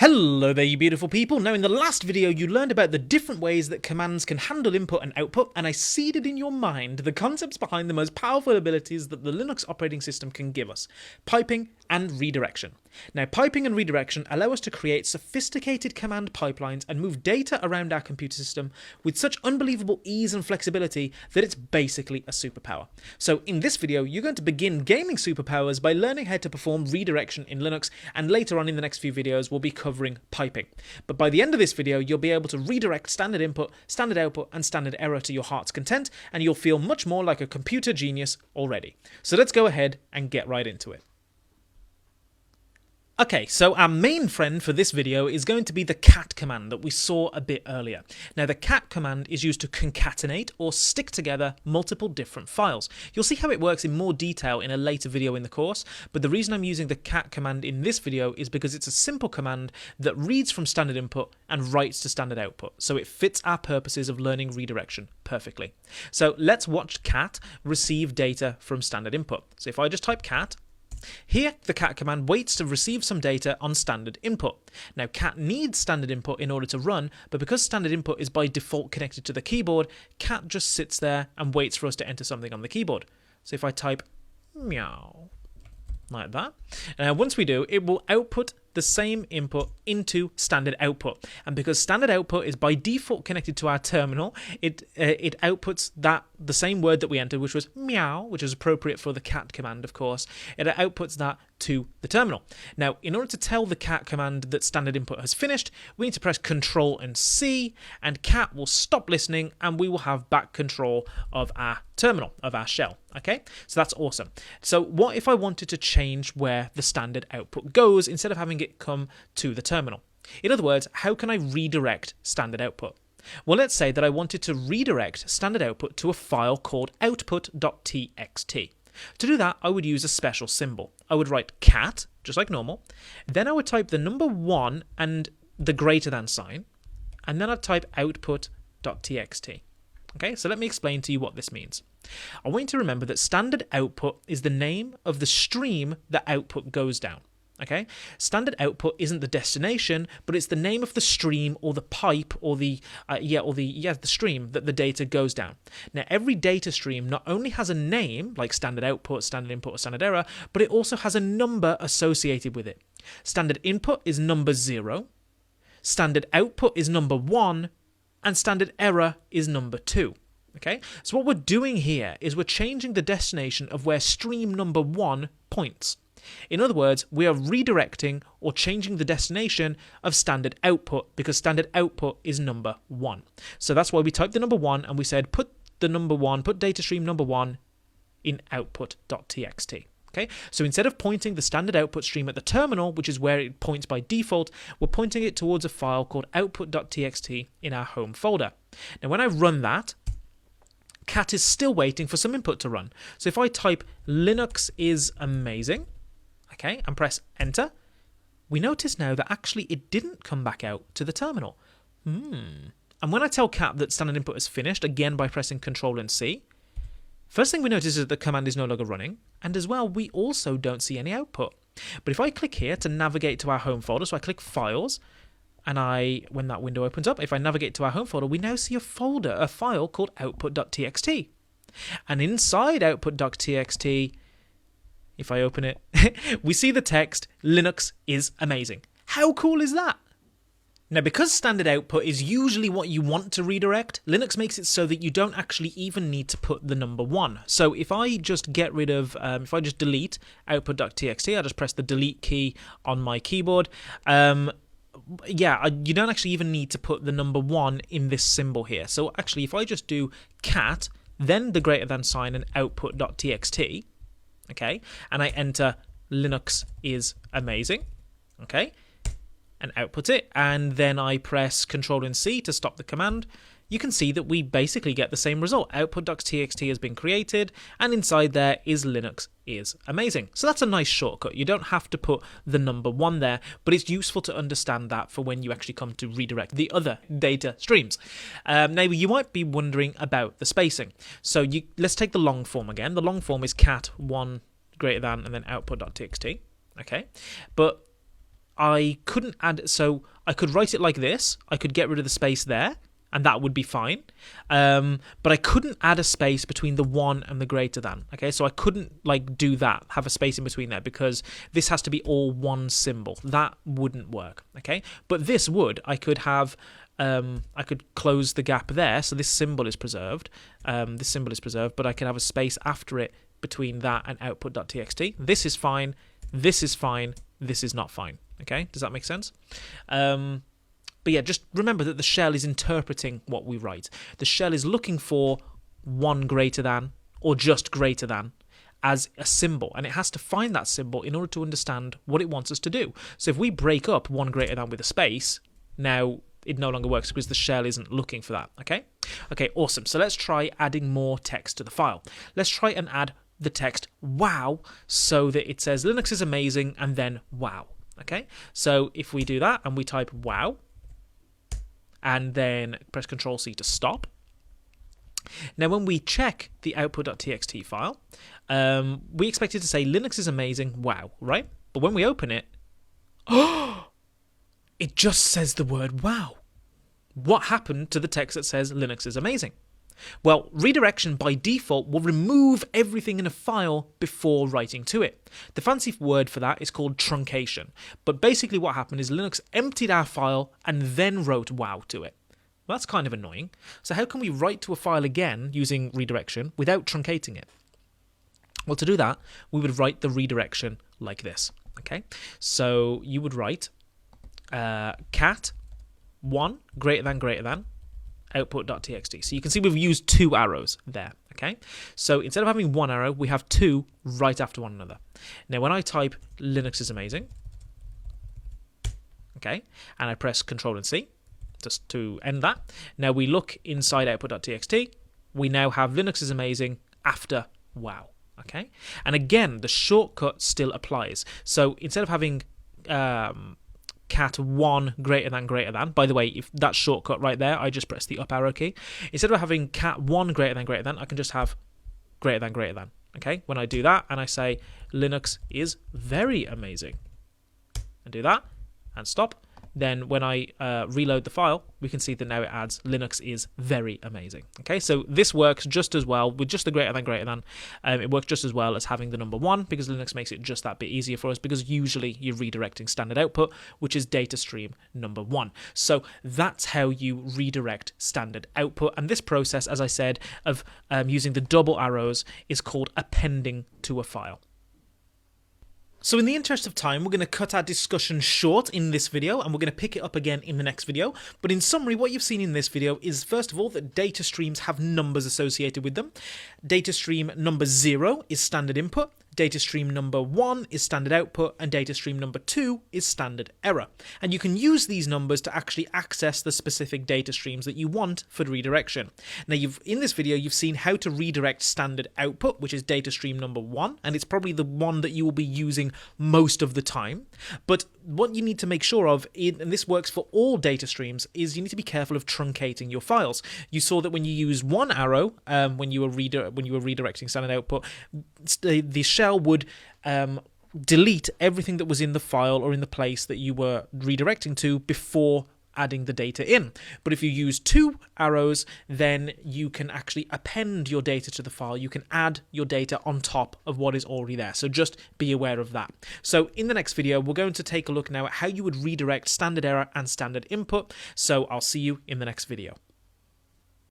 Hello there, you beautiful people. Now, in the last video, you learned about the different ways that commands can handle input and output, and I seeded in your mind the concepts behind the most powerful abilities that the Linux operating system can give us: piping and redirection. Now, piping and redirection allow us to create sophisticated command pipelines and move data around our computer system with such unbelievable ease and flexibility that it's basically a superpower. So in this video, you're going to begin gaining superpowers by learning how to perform redirection in Linux, and later on in the next few videos, we'll be covering piping. But by the end of this video, you'll be able to redirect standard input, standard output, and standard error to your heart's content, and you'll feel much more like a computer genius already. So let's go ahead and get right into it. Okay, so our main friend for this video is going to be the cat command that we saw a bit earlier. Now, the cat command is used to concatenate or stick together multiple different files. You'll see how it works in more detail in a later video in the course, but the reason I'm using the cat command in this video is because it's a simple command that reads from standard input and writes to standard output, so it fits our purposes of learning redirection perfectly. So let's watch cat receive data from standard input. So if I just type cat, here, the cat command waits to receive some data on standard input. Now, cat needs standard input in order to run, but because standard input is by default connected to the keyboard, cat just sits there and waits for us to enter something on the keyboard. So if I type meow, like that, once we do, it will output the same input into standard output. And because standard output is by default connected to our terminal, it outputs the same word that we entered, which was meow, which is appropriate for the cat command, of course. It outputs that to the terminal. Now, in order to tell the cat command that standard input has finished, we need to press Control and C, and cat will stop listening, and we will have back control of our terminal, of our shell. Okay, so that's awesome. So what if I wanted to change where the standard output goes instead of having it come to the terminal? In other words, how can I redirect standard output? Well, let's say that I wanted to redirect standard output to a file called output.txt. To do that, I would use a special symbol. I would write cat, just like normal. Then I would type the number 1 and the greater than sign. And then I'd type output.txt. Okay, so let me explain to you what this means. I want you to remember that standard output is the name of the stream that output goes down. Okay, standard output isn't the destination, but it's the name of the stream or the pipe or the stream that the data goes down. Now, every data stream not only has a name like standard output, standard input, or standard error, but it also has a number associated with it. Standard input is number 0, standard output is number 1, and standard error is number 2. Okay, so what we're doing here is we're changing the destination of where stream number 1 points. In other words, we are redirecting or changing the destination of standard output because standard output is number 1. So that's why we typed the number 1 and we said put data stream number 1 in output.txt. Okay, so instead of pointing the standard output stream at the terminal, which is where it points by default, we're pointing it towards a file called output.txt in our home folder. Now, when I run that, cat is still waiting for some input to run. So if I type Linux is amazing, okay, and press enter, we notice now that actually it didn't come back out to the terminal. And when I tell cat that standard input is finished, again by pressing Control and C, first thing we notice is that the command is no longer running, and as well, we also don't see any output. But if I click here to navigate to our home folder, so I click Files, and when that window opens up, if I navigate to our home folder, we now see a file called output.txt. And inside output.txt, if I open it, we see the text, Linux is amazing. How cool is that? Now, because standard output is usually what you want to redirect, Linux makes it so that you don't actually even need to put the number 1. So if I just if I just delete output.txt, I just press the delete key on my keyboard, you don't actually even need to put the number 1 in this symbol here. So actually, if I just do cat, then the greater than sign and output.txt, okay, and I enter Linux is amazing, okay, and output it, and then I press Control and C to stop the command, you can see that we basically get the same result. Output.txt has been created, and inside there is Linux is amazing. So that's a nice shortcut. You don't have to put the number 1 there, but it's useful to understand that for when you actually come to redirect the other data streams. Now, you might be wondering about the spacing. So let's take the long form again. The long form is cat1 greater than and then output.txt. Okay, but I couldn't add, so I could write it like this, I could get rid of the space there, and that would be fine. But I couldn't add a space between the 1 and the greater than. Okay, so I couldn't like do that, have a space in between there, because this has to be all one symbol. That wouldn't work. Okay, but this would. I could have, I could close the gap there, so this symbol is preserved. But I can have a space after it between that and output.txt. This is fine. This is fine. This is not fine. Okay, does that make sense? But yeah, just remember that the shell is interpreting what we write. The shell is looking for 1 greater than or just greater than as a symbol, and it has to find that symbol in order to understand what it wants us to do. So if we break up 1 greater than with a space, now it no longer works because the shell isn't looking for that. Okay, awesome. So let's try adding more text to the file. Let's try and add the text wow, so that it says Linux is amazing and then wow. Okay, so if we do that and we type wow, and then press Ctrl-C to stop. Now, when we check the output.txt file, we expect it to say Linux is amazing, wow, right? But when we open it, it just says the word wow. What happened to the text that says Linux is amazing? Well, redirection by default will remove everything in a file before writing to it. The fancy word for that is called truncation. But basically what happened is Linux emptied our file and then wrote wow to it. Well, that's kind of annoying. So how can we write to a file again using redirection without truncating it? Well, to do that, we would write the redirection like this. Okay, so you would write cat 1 greater than output.txt. So you can see we've used 2 arrows there. Okay, so instead of having 1 arrow, we have 2 right after one another. Now, when I type Linux is amazing, okay, and I press Control and C just to end that. Now we look inside output.txt. We now have Linux is amazing after wow. Okay, and again the shortcut still applies. So instead of having cat 1 greater than, by the way, if that shortcut right there, I just press the up arrow key. Instead of having cat 1 greater than, I can just have greater than. Okay, when I do that and I say Linux is very amazing and do that and stop, then when I reload the file, we can see that now it adds Linux is very amazing. Okay, so this works just as well with just the greater than. It works just as well as having the number 1, because Linux makes it just that bit easier for us, because usually you're redirecting standard output, which is data stream number 1. So that's how you redirect standard output. And this process, as I said, of using the double arrows is called appending to a file. So in the interest of time, we're going to cut our discussion short in this video, and we're going to pick it up again in the next video. But in summary, what you've seen in this video is, first of all, that data streams have numbers associated with them. Data stream number 0 is standard input, data stream number 1 is standard output, and data stream number 2 is standard error. And you can use these numbers to actually access the specific data streams that you want for redirection. Now, in this video, you've seen how to redirect standard output, which is data stream number 1, and it's probably the one that you will be using most of the time. But what you need to make sure of, and this works for all data streams, is you need to be careful of truncating your files. You saw that when you use 1 arrow, when you were redirecting standard output, the shell would delete everything that was in the file or in the place that you were redirecting to before adding the data in. But if you use 2 arrows, then you can actually append your data to the file. You can add your data on top of what is already there. So just be aware of that. So in the next video, we're going to take a look now at how you would redirect standard error and standard input. So I'll see you in the next video.